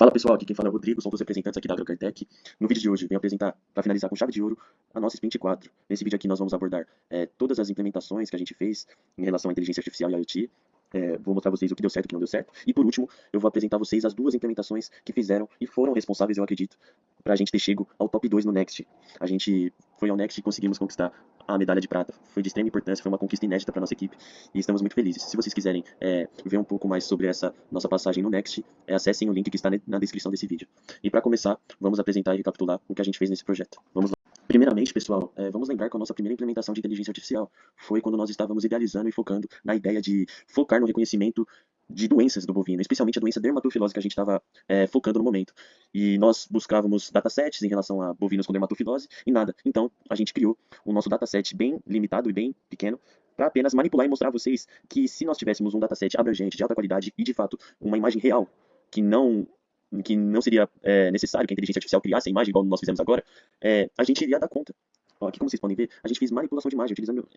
Fala pessoal, aqui quem fala é o Rodrigo, somos os representantes aqui da AgroCartech. No vídeo de hoje, venho apresentar, para finalizar com chave de ouro, a nossa Sprint 4. Nesse vídeo aqui nós vamos abordar todas as implementações que a gente fez em relação à inteligência artificial e IoT. Vou mostrar a vocês o que deu certo e o que não deu certo. E por último, eu vou apresentar a vocês as duas implementações que fizeram e foram responsáveis, eu acredito, para a gente ter chego ao top 2 no Next. A gente foi ao Next e conseguimos conquistar a medalha de prata. Foi de extrema importância, foi uma conquista inédita para nossa equipe e estamos muito felizes. Se vocês quiserem ver um pouco mais sobre essa nossa passagem no Next, acessem o link que está na descrição desse vídeo. E para começar, vamos apresentar e recapitular o que a gente fez nesse projeto. Vamos lá. Primeiramente, pessoal, vamos lembrar que a nossa primeira implementação de inteligência artificial foi quando nós estávamos idealizando e focando na ideia de focar no reconhecimento de doenças do bovino, especialmente a doença dermatofilose que a gente estava focando no momento. E nós buscávamos datasets em relação a bovinos com dermatofilose e nada. Então, a gente criou o nosso dataset bem limitado e bem pequeno para apenas manipular e mostrar a vocês que se nós tivéssemos um dataset abrangente, de alta qualidade e, de fato, uma imagem real, que não seria necessário que a inteligência artificial criasse a imagem igual nós fizemos agora, a gente iria dar conta. Ó, aqui, como vocês podem ver, a gente fez manipulação de imagem utilizando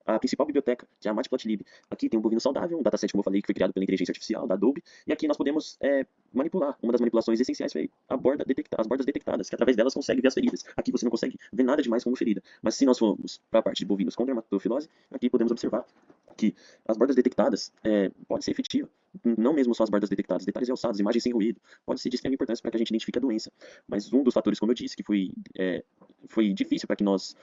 a principal biblioteca, que é a Matplotlib. Aqui tem um bovino saudável, um dataset, como eu falei, que foi criado pela inteligência artificial, da Adobe, e aqui nós podemos manipular. Uma das manipulações essenciais foi as bordas detectadas, que através delas consegue ver as feridas. Aqui você não consegue ver nada demais como ferida, mas se nós formos para a parte de bovinos com dermatofilose, aqui podemos observar que as bordas detectadas pode ser efetiva. Não mesmo só as bordas detectadas, detalhes realçados, imagens sem ruído, pode ser de extrema importância para que a gente identifique a doença. Mas um dos fatores, como eu disse, que foi difícil para que nós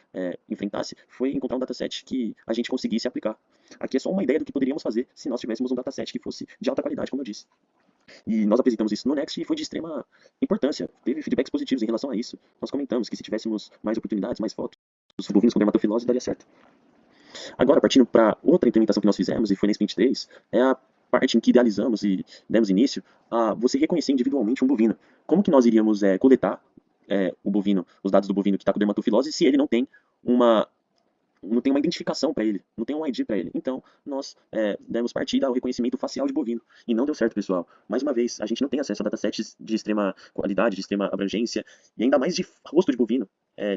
enfrentasse, foi encontrar um dataset que a gente conseguisse aplicar. Aqui é só uma ideia do que poderíamos fazer se nós tivéssemos um dataset que fosse de alta qualidade, como eu disse. E nós apresentamos isso no Next e foi de extrema importância. Teve feedbacks positivos em relação a isso. Nós comentamos que se tivéssemos mais oportunidades, mais fotos, os bovinos com dermatofilose daria certo. Agora, partindo para outra implementação que nós fizemos, e foi na Sprint 3, é a parte em que idealizamos e demos início a você reconhecer individualmente um bovino. Como que nós iríamos coletar o bovino, os dados do bovino que está com dermatofilose, se ele não tem uma identificação para ele, não tem um ID para ele. Então, nós demos partida ao reconhecimento facial de bovino. E não deu certo, pessoal. Mais uma vez, a gente não tem acesso a datasets de extrema qualidade, de extrema abrangência, e ainda mais de rosto de bovino.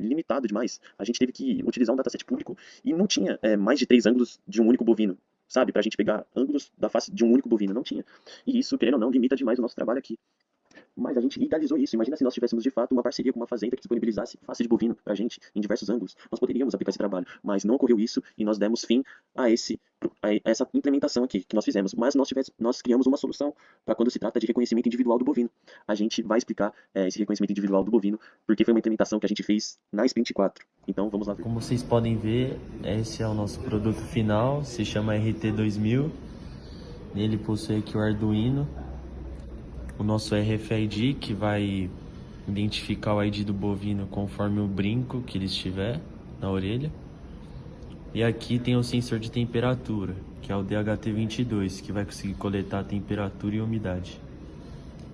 Limitado demais. A gente teve que utilizar um dataset público e não tinha mais de 3 ângulos de um único bovino. Sabe, pra gente pegar ângulos da face de um único bovino, não tinha. E isso, querendo ou não, limita demais o nosso trabalho aqui. Mas a gente idealizou isso. Imagina se nós tivéssemos de fato uma parceria com uma fazenda que disponibilizasse face de bovino pra gente em diversos ângulos. Nós poderíamos aplicar esse trabalho, mas não ocorreu isso e nós demos fim a essa implementação aqui que nós fizemos. Mas nós criamos uma solução para quando se trata de reconhecimento individual do bovino. A gente vai explicar esse reconhecimento individual do bovino porque foi uma implementação que a gente fez na Sprint 4. Então vamos lá ver. Como vocês podem ver, esse é o nosso produto final, se chama RT2000. Nele possui aqui o Arduino, o nosso RFID, que vai identificar o ID do bovino conforme o brinco que ele estiver na orelha. E aqui tem o sensor de temperatura, que é o DHT22, que vai conseguir coletar a temperatura e a umidade.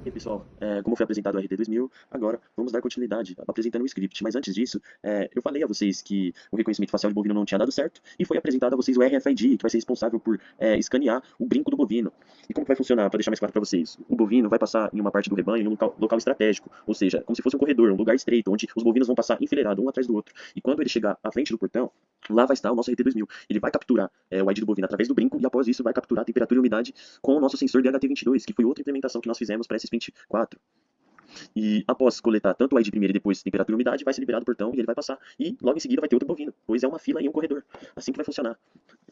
E pessoal, como foi apresentado o RT2000, agora vamos dar continuidade apresentando o script. Mas antes disso, eu falei a vocês que o reconhecimento facial de bovino não tinha dado certo e foi apresentado a vocês o RFID, que vai ser responsável por escanear o brinco do bovino. E como que vai funcionar, para deixar mais claro para vocês? O bovino vai passar em uma parte do rebanho, em um local estratégico, ou seja, como se fosse um corredor, um lugar estreito, onde os bovinos vão passar enfileirado um atrás do outro. E quando ele chegar à frente do portão, lá vai estar o nosso RT2000. Ele vai capturar o ID do bovino através do brinco e após isso vai capturar a temperatura e umidade com o nosso sensor DHT22, que foi outra implementação que nós fizemos para essa Sprint 4. E após coletar tanto o ID primeiro e depois temperatura e umidade, vai ser liberado o portão e ele vai passar. E logo em seguida vai ter outro bovino, pois é uma fila e um corredor. Assim que vai funcionar.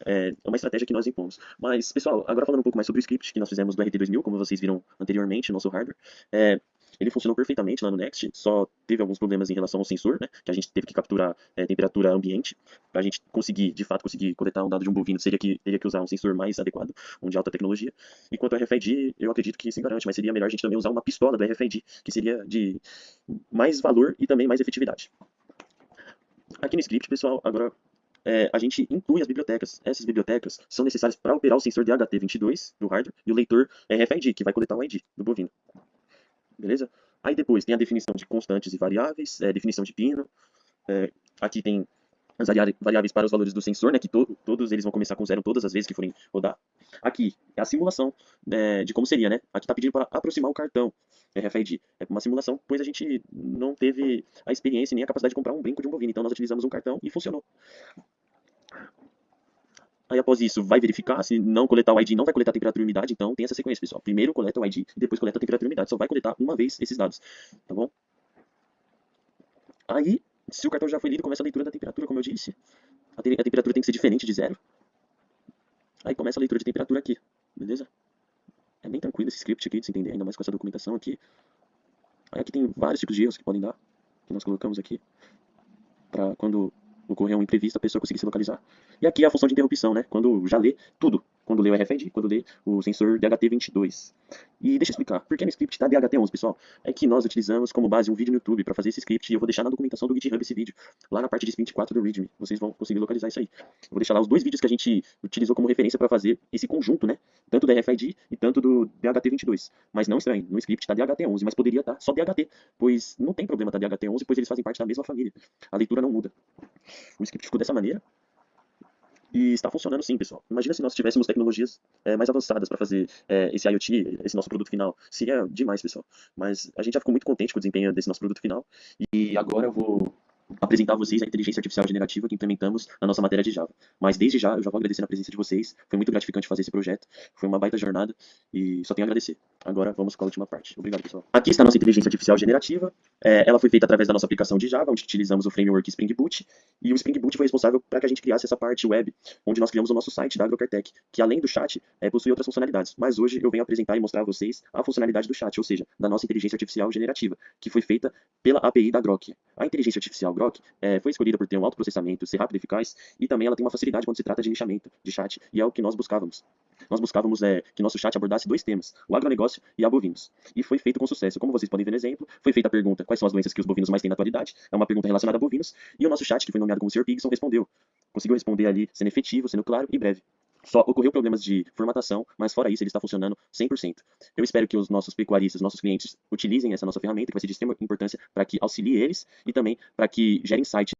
É uma estratégia que nós impomos. Mas, pessoal, agora falando um pouco mais sobre o script que nós fizemos do RT2000, como vocês viram anteriormente no nosso hardware, ele funcionou perfeitamente lá no Next, só teve alguns problemas em relação ao sensor, né, que a gente teve que capturar temperatura ambiente, para a gente conseguir, de fato, conseguir coletar um dado de um bovino, teria que usar um sensor mais adequado, um de alta tecnologia. E quanto ao RFID, eu acredito que se garante, mas seria melhor a gente também usar uma pistola do RFID, que seria de mais valor e também mais efetividade. Aqui no script, pessoal, agora a gente inclui as bibliotecas. Essas bibliotecas são necessárias para operar o sensor DHT22 do hardware e o leitor RFID, que vai coletar o ID do bovino. Beleza? Aí depois tem a definição de constantes e variáveis, definição de pino. Aqui tem as variáveis para os valores do sensor, né, que todos eles vão começar com zero todas as vezes que forem rodar. Aqui é a simulação de como seria, né? Aqui está pedindo para aproximar o cartão RFID. É uma simulação, pois a gente não teve a experiência nem a capacidade de comprar um brinco de um bovino, então nós utilizamos um cartão e funcionou. Aí após isso, vai verificar, se não coletar o ID, não vai coletar temperatura e umidade, então tem essa sequência, pessoal. Primeiro coleta o ID e depois coleta a temperatura e umidade. Só vai coletar uma vez esses dados, tá bom? Aí, se o cartão já foi lido, começa a leitura da temperatura, como eu disse. A temperatura tem que ser diferente de zero. Aí começa a leitura de temperatura aqui, beleza? É bem tranquilo esse script aqui de se entender, ainda mais com essa documentação aqui. Aí aqui tem vários tipos de erros que podem dar, que nós colocamos aqui, para quando ocorrer um imprevisto a pessoa conseguir se localizar. E aqui é a função de interrupção, né? Quando já lê tudo. Quando lê o RFID, quando lê o sensor DHT22. E deixa eu explicar, por que no script tá DHT11, pessoal? É que nós utilizamos como base um vídeo no YouTube para fazer esse script e eu vou deixar na documentação do GitHub esse vídeo, lá na parte de sprint 4 do README. Vocês vão conseguir localizar isso aí. Eu vou deixar lá os dois vídeos que a gente utilizou como referência para fazer esse conjunto, né? Tanto do RFID e tanto do DHT22. Mas não estranho, no script tá DHT11, mas poderia estar só DHT, pois não tem problema tá DHT11, pois eles fazem parte da mesma família. A leitura não muda. O script ficou dessa maneira. E está funcionando sim, pessoal. Imagina se nós tivéssemos tecnologias mais avançadas para fazer esse IoT, esse nosso produto final. Seria demais, pessoal. Mas a gente já ficou muito contente com o desempenho desse nosso produto final. E agora eu vou apresentar a vocês a inteligência artificial generativa que implementamos na nossa matéria de Java. Mas desde já, eu já vou agradecer a presença de vocês. Foi muito gratificante fazer esse projeto. Foi uma baita jornada e só tenho a agradecer. Agora vamos com a última parte. Obrigado, pessoal. Aqui está a nossa inteligência artificial generativa. Ela foi feita através da nossa aplicação de Java, onde utilizamos o framework Spring Boot. E o Spring Boot foi responsável para que a gente criasse essa parte web, onde nós criamos o nosso site da AgroCarTech, que além do chat, possui outras funcionalidades. Mas hoje eu venho apresentar e mostrar a vocês a funcionalidade do chat, ou seja, da nossa inteligência artificial generativa, que foi feita pela API da Grok. A inteligência artificial Grok foi escolhida por ter um alto processamento, ser rápido e eficaz, e também ela tem uma facilidade quando se trata de nichamento de chat, e é o que nós buscávamos. Nós buscávamos que nosso chat abordasse dois temas, o agronegócio e a bovinos. E foi feito com sucesso. Como vocês podem ver no exemplo, foi feita a pergunta: quais são as doenças que os bovinos mais têm na atualidade? É uma pergunta relacionada a bovinos, e o nosso chat, que foi nomeado como Sr. Pigson, respondeu. Conseguiu responder ali, sendo efetivo, sendo claro e breve. Só ocorreu problemas de formatação, mas fora isso ele está funcionando 100%. Eu espero que os nossos pecuaristas, nossos clientes, utilizem essa nossa ferramenta, que vai ser de extrema importância para que auxilie eles e também para que gerem sites